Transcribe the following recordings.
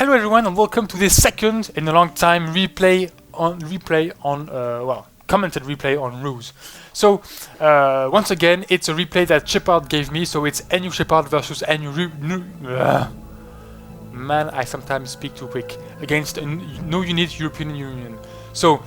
Hello everyone and welcome to this second in a long time commented replay on RUSE. So once again it's a replay that Shepard gave me, so it's NU Shepard versus man, I sometimes speak too quick, against no unit European Union. So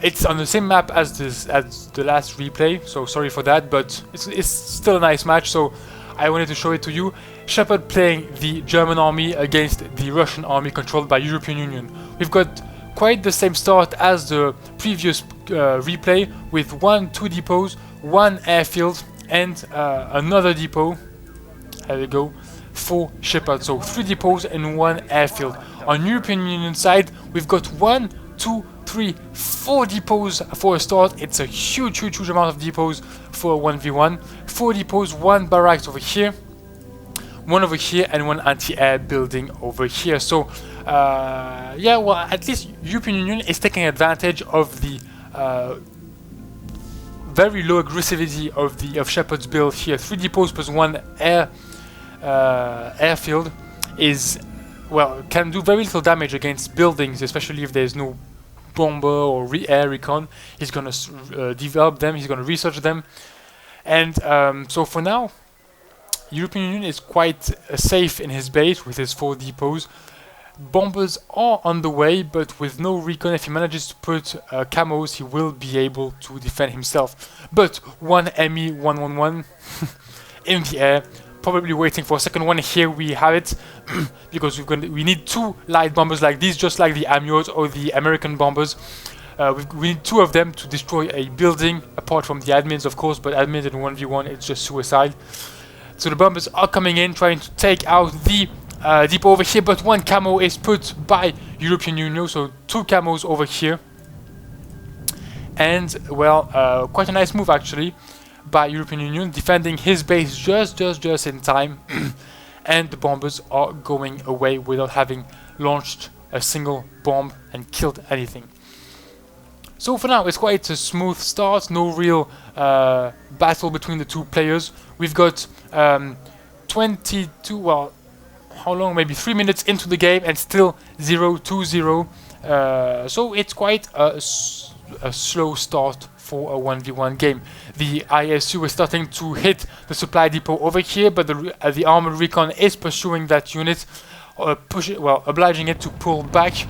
it's on the same map as the last replay, so sorry for that, but it's still a nice match, so I wanted to show it to you. Shepard playing the German army against the Russian army controlled by European Union. We've got quite the same start as the previous replay, with 2 depots, 1 airfield and another depot. There we go, for Shepard. So 3 depots and 1 airfield. On European Union side, we've got 1, 2, 3, 4 depots for a start. It's a huge amount of depots for a 1v1. 4 depots, 1 barracks over here, 1 over here, and 1 anti-air building over here. So yeah, well, at least European Union is taking advantage of the very low aggressivity of Shepard's build here. 3 depots plus 1 airfield is, well, can do very little damage against buildings, especially if there's no bomber or air recon. He's gonna develop them, he's gonna research them, and so for now European Union is quite safe in his base with his 4 depots. Bombers are on the way, but with no recon, if he manages to put camos, he will be able to defend himself. But 1 ME-111 in the air, probably waiting for a second one. Here we have it, because we need 2 light bombers like these, just like the Amiotes or the American bombers. We need 2 of them to destroy a building, apart from the admins, of course, but admins in 1v1, it's just suicide. So the bombers are coming in, trying to take out the depot over here, but 1 camo is put by European Union, so 2 camos over here. And, well, quite a nice move, actually, by European Union, defending his base just in time. And the bombers are going away without having launched a single bomb and killed anything. So for now, it's quite a smooth start, no real battle between the 2 players. We've got 22, well, how long? Maybe 3 minutes into the game and still 0-2-0. So it's quite a slow start for a 1v1 game. The ISU is starting to hit the supply depot over here, but the armored recon is pursuing that unit, obliging it to pull back.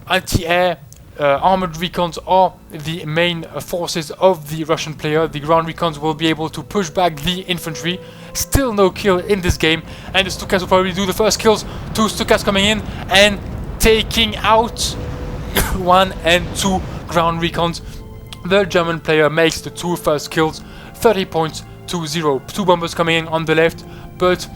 Anti-air armored recons are the main forces of the Russian player. The ground recons will be able to push back the infantry. Still no kill in this game, and the Stukas will probably do the first kills. 2 Stukas coming in and taking out 1 and 2 ground recons. The German player makes the 2 first kills, 30 points to 0. 2 bombers coming in on the left, but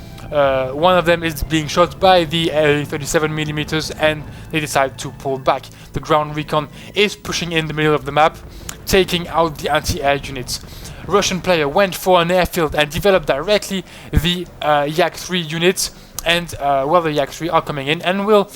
one of them is being shot by the 37mm, and they decide to pull back. The ground recon is pushing in the middle of the map, taking out the anti-air units. Russian player went for an airfield and developed directly the Yak-3 units, and well, the Yak-3 are coming in and will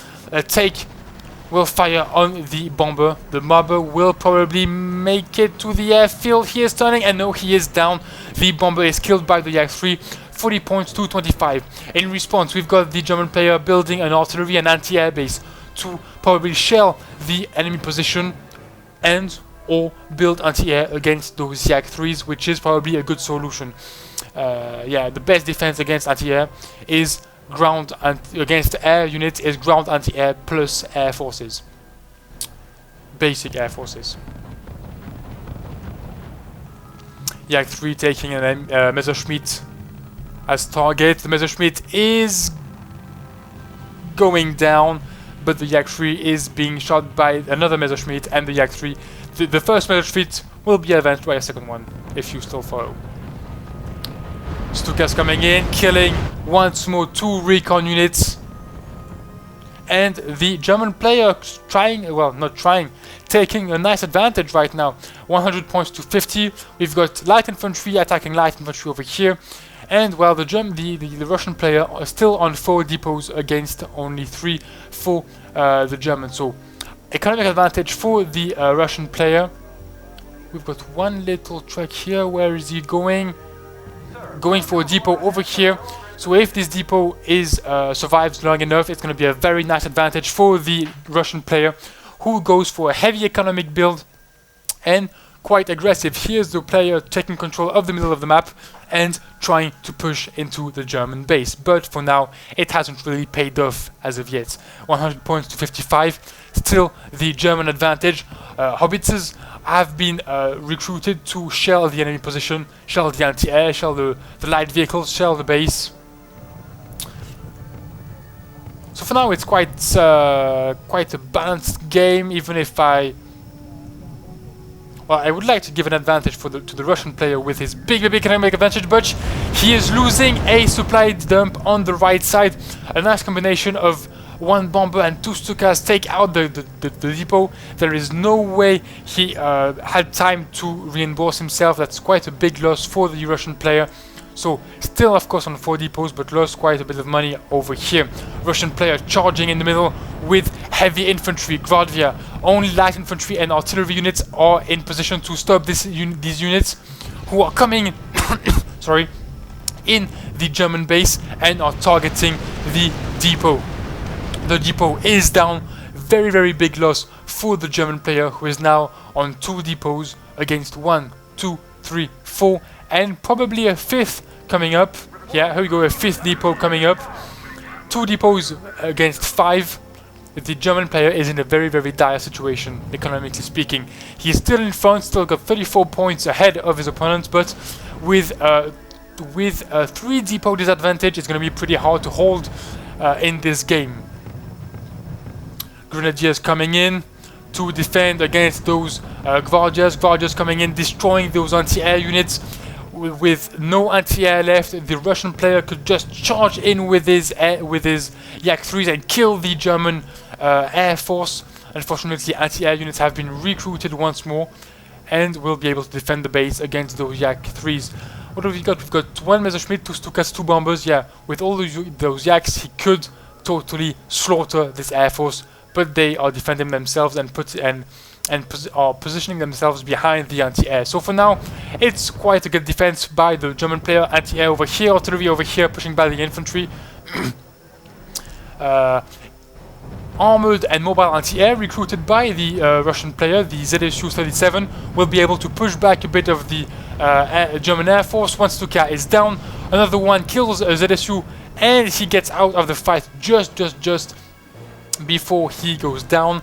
fire on the bomber. The bomber will probably make it to the airfield. He is turning, and no, he is down. The bomber is killed by the Yak-3. 40 points to 25. In response, we've got the German player building an artillery and anti-air base to probably shell the enemy position and or build anti-air against those Yak-3s, which is probably a good solution. Yeah, the best defense against anti-air is ground, and against air units is ground anti-air plus air forces. Basic air forces. Yak-3 taking an Messerschmitt as target. The Messerschmitt is going down, but the Yak-3 is being shot by another Messerschmitt, and the Yak-3, the first Messerschmitt will be avenged by a second one, if you still follow. Stukas coming in, killing once more 2 recon units, and the German player taking a nice advantage right now. 100 points to 50. We've got light infantry attacking light infantry over here. And well, the Russian player are still on 4 depots against only 3 for the Germans. So economic advantage for the Russian player. We've got 1 little truck here. Where is he going? Going for a depot over here So if this depot is survives long enough, it's going to be a very nice advantage for the Russian player, who goes for a heavy economic build and quite aggressive. Here's the player taking control of the middle of the map and trying to push into the German base. But for now, it hasn't really paid off as of yet. 100 points to 55. Still the German advantage. Howitzers have been recruited to shell the enemy position, shell the anti-air, shell the light vehicles, shell the base. So for now, it's quite a balanced game, even if I would like to give an advantage to the Russian player with his big economic advantage, but he is losing a supply dump on the right side. A nice combination of one bomber and two Stukas take out the depot. There is no way he had time to reinforce himself. That's quite a big loss for the Russian player. So still, of course, on 4 depots, but lost quite a bit of money over here. Russian player charging in the middle with heavy infantry, Gvardia. Only light infantry and artillery units are in position to stop these units who are coming sorry, in the German base and are targeting the depot. The depot is down. Very big loss for the German player, who is now on 2 depots against 1, 2, 3, 4, and probably a 5th coming up. Yeah, here we go, a 5th depot coming up. 2 depots against 5. The German player is in a very dire situation, economically speaking. He is still in front, still got 34 points ahead of his opponents, but with a 3 depot disadvantage, it's going to be pretty hard to hold in this game. Grenadiers coming in to defend against those Gvardias coming in, destroying those anti-air units. With no anti-air left, the Russian player could just charge in with his Yak-3s and kill the German air force. Unfortunately, anti-air units have been recruited once more and will be able to defend the base against those Yak-3s. What have we got? We've got 1 Messerschmitt, 2 Stukas, 2 bombers. Yeah, with all those Yaks, he could totally slaughter this air force, but they are defending themselves and are positioning themselves behind the anti-air. So for now, it's quite a good defense by the German player. Anti-air over here, artillery over here, pushing by the infantry. Armored and mobile anti-air recruited by the Russian player, the ZSU-37, will be able to push back a bit of the German air force. One Stuka is down, another one kills a ZSU, and he gets out of the fight just before he goes down.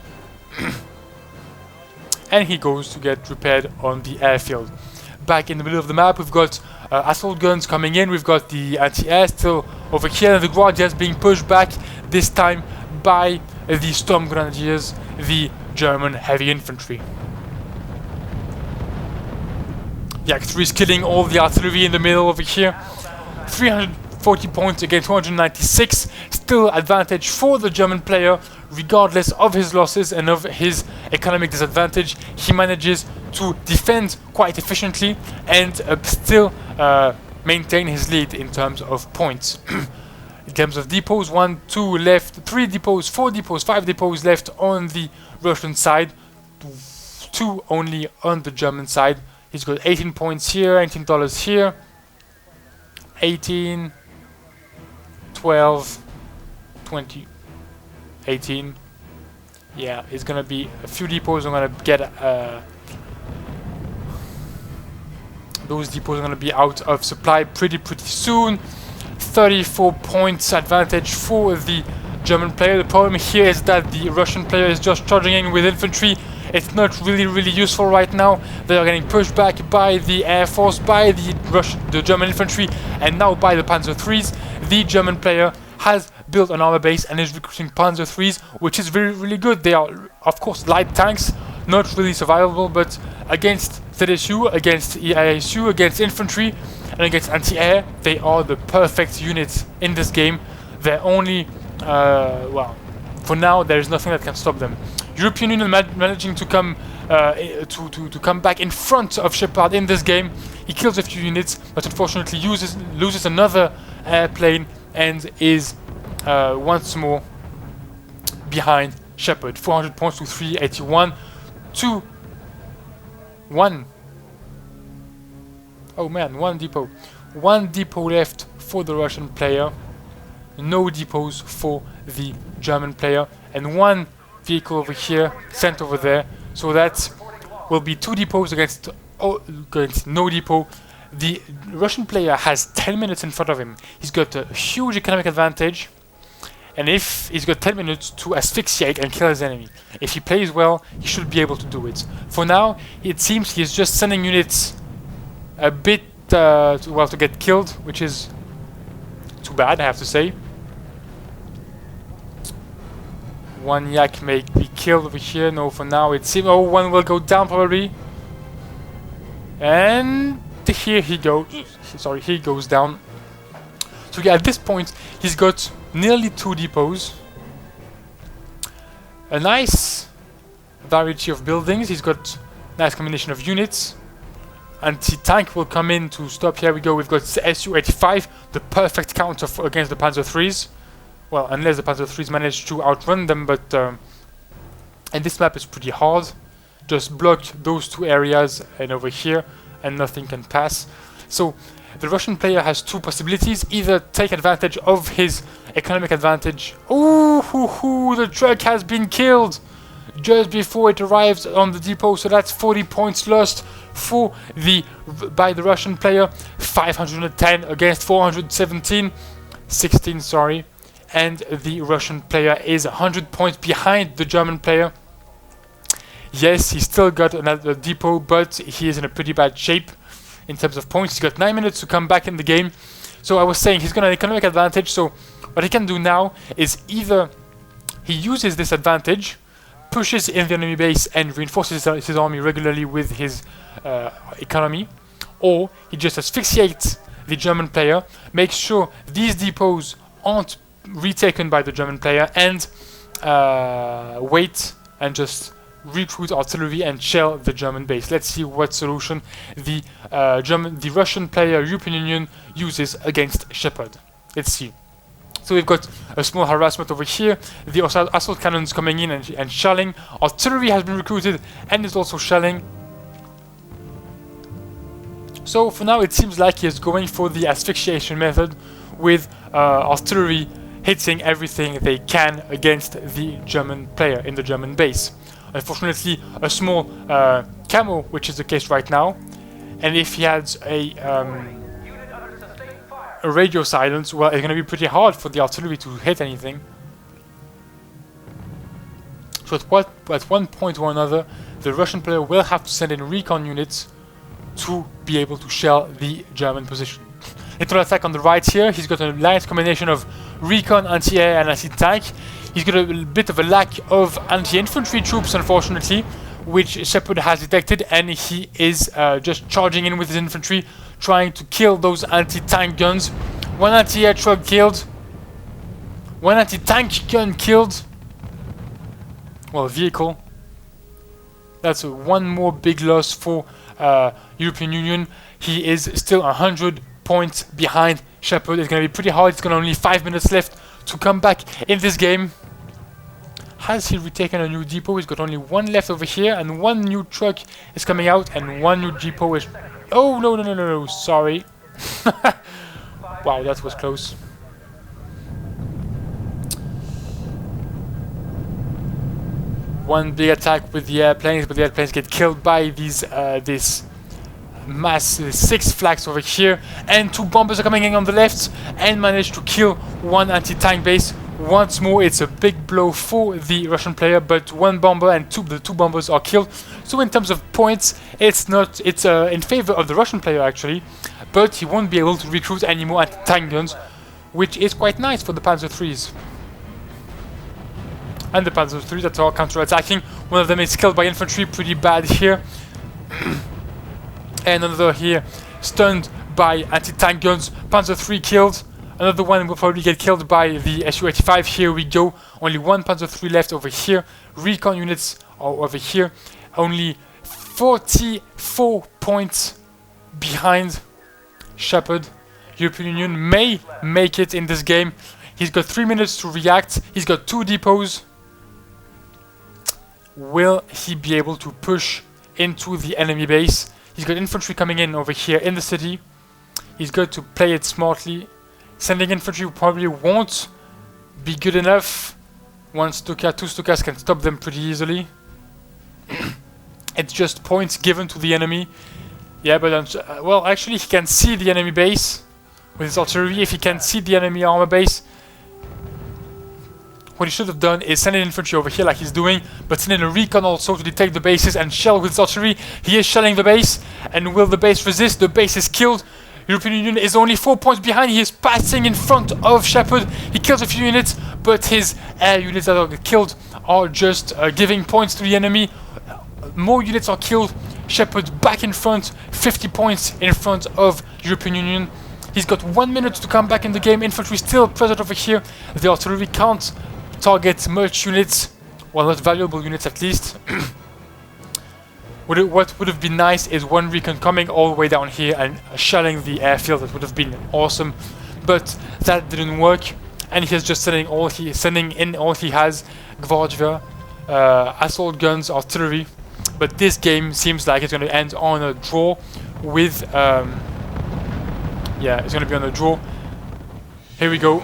And he goes to get repaired on the airfield. Back in the middle of the map, we've got assault guns coming in. We've got the anti-air still over here, and the Gvardias being pushed back, this time by the Storm Grenadiers, the German heavy infantry. Yak-3 is killing all the artillery in the middle over here. 340 points against 296. Still advantage for the German player, regardless of his losses and of his economic disadvantage. He manages to defend quite efficiently and still maintain his lead in terms of points. In terms of depots, 1, 2 left, 3 depots, 4 depots, 5 depots left on the Russian side, 2 only on the German side. He's got 18 points here, $18 here, 18, 12, 20, 18. Yeah, it's gonna be a few depots. I'm gonna get those depots are gonna be out of supply pretty soon. 34 points advantage for the German player. The problem here is that the Russian player is just charging in with infantry. It's not really useful right now. They are getting pushed back by the air force, by the German infantry, and now by the Panzer IIIs. The German player has built an armor base and is recruiting Panzer IIIs, which is really good. They are, of course, light tanks, not really survivable, but against ZSU, against EISU, against infantry, and against anti-air, they are the perfect units in this game. They're only, well, for now, there is nothing that can stop them. European Union managing to come to come back in front of Shepard in this game. He kills a few units, but unfortunately loses another airplane and is once more behind Shepard. 400 points to 381. 2, 1. Oh man, 1 depot. 1 depot left for the Russian player, no depots for the German player, and one vehicle over here sent over there. So that will be 2 depots against no depot. The Russian player has 10 minutes in front of him. He's got a huge economic advantage, and if he's got 10 minutes to asphyxiate and kill his enemy. If he plays well, he should be able to do it. For now, it seems he's just sending units a bit to get killed, which is too bad, I have to say. One yak may be killed over here. No, for now it seems. Oh, one will go down probably. And here he goes. Sorry, he goes down. So yeah, at this point, he's got nearly 2 depots. A nice variety of buildings. He's got a nice combination of units. Anti-tank will come in to stop. Here we go. We've got Su-85, the perfect counter against the Panzer IIIs. Well, unless the Panzer IIIs manage to outrun them, but and this map is pretty hard. Just block those 2 areas and over here, and nothing can pass. So the Russian player has 2 possibilities: either take advantage of his economic advantage. Ooh, the truck has been killed just before it arrives on the depot, so that's 40 points lost by the Russian player. 510 against 417, 16, sorry. And the Russian player is 100 points behind the German player. Yes, he's still got another depot, but he is in a pretty bad shape in terms of points. He's got 9 minutes to come back in the game. So I was saying he's got an economic advantage, so what he can do now is either he uses this advantage, pushes in the enemy base and reinforces his army regularly with his economy, or he just asphyxiates the German player, makes sure these depots aren't retaken by the German player, and wait and just recruit artillery and shell the German base. Let's see what solution the Russian player European Union uses against Shepard. Let's see. So we've got a small harassment over here. The assault cannons coming in and shelling. Artillery has been recruited and is also shelling. So for now it seems like he is going for the asphyxiation method, with artillery hitting everything they can against the German player in the German base. Unfortunately, a small camo, which is the case right now, and if he has a radio silence, well, it's going to be pretty hard for the artillery to hit anything. So at one point or another, the Russian player will have to send in recon units to be able to shell the German position. Internal attack on the right here. He's got a nice combination of recon, anti-air and anti-tank. He's got a bit of a lack of anti-infantry troops, unfortunately, which Shepard has detected, and he is just charging in with his infantry, trying to kill those anti-tank guns. One anti-air truck killed. One anti-tank gun killed. Well, vehicle. That's one more big loss for European Union. He is still 100 points behind Shepard. It's going to be pretty hard. It's got only 5 minutes left to come back in this game. Has he retaken a new depot? He's got only 1 left over here, and 1 new truck is coming out, and 1 new depot is... Oh, no, sorry. Wow, that was close. One big attack with the airplanes, but the airplanes get killed by these this mass 6 flags over here, and 2 bombers are coming in on the left and manage to kill 1 anti-tank base. Once more, it's a big blow for the Russian player, but 1 bomber and the 2 bombers are killed. So in terms of points, it's in favor of the Russian player actually, but he won't be able to recruit any more anti-tank guns, which is quite nice for the Panzer IIIs. And the Panzer IIIs that are counter-attacking. One of them is killed by infantry, pretty bad here. And another here stunned by anti-tank guns. Panzer III killed. Another one will probably get killed by the Su-85. Here we go. Only 1 Panzer III left over here. Recon units are over here. Only 44 points behind Shepard. European Union may make it in this game. He's got 3 minutes to react. He's got 2 depots. Will he be able to push into the enemy base? He's got infantry coming in over here in the city. He's got to play it smartly Sending infantry probably won't be good enough. One Stuka, two Stukas can stop them pretty easily. It's just points given to the enemy. Yeah, but well, actually he can see the enemy base with his artillery. If he can see the enemy armor base, what he should have done is send an infantry over here like he's doing, but send in a recon also to detect the bases and shell with his artillery. He is shelling the base, and will the base resist? The base is killed. European Union is only 4 points behind. He is passing in front of Shepard. He kills a few units, but his air units that are killed are just giving points to the enemy. More units are killed. Shepard back in front, 50 points in front of European Union. He's got 1 minute to come back in the game. Infantry still present over here. The artillery can't target much units, well, not valuable units at least. What would have been nice is one recon coming all the way down here and shelling the airfield. That would have been awesome, but that didn't work, and he is just sending in all he has: Gvardia, assault guns, artillery. But this game seems like it's going to end on a draw with yeah, it's going to be on a draw. Here we go.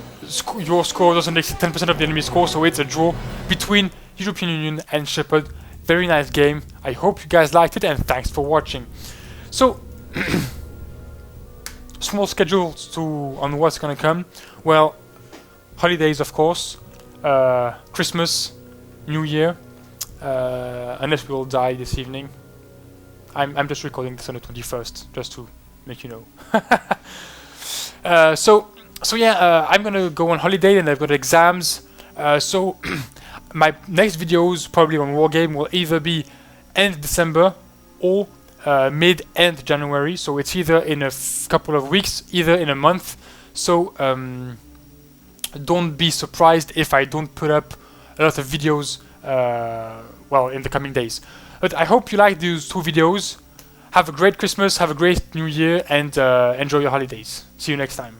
Your score doesn't exceed 10% of the enemy score, so it's a draw between European Union and Shepard. Very nice game. I hope you guys liked it, and thanks for watching. So, small schedules on what's gonna come. Well, holidays, of course, Christmas, New Year, unless we all die this evening. I'm just recording this on the 21st, just to make you know. So yeah, I'm gonna go on holiday, and I've got exams. So my next videos, probably on Wargame, will either be end December or mid-end January. So it's either in a couple of weeks, either in a month. So don't be surprised if I don't put up a lot of videos, well, in the coming days. But I hope you like these 2 videos. Have a great Christmas, have a great New Year, and enjoy your holidays. See you next time.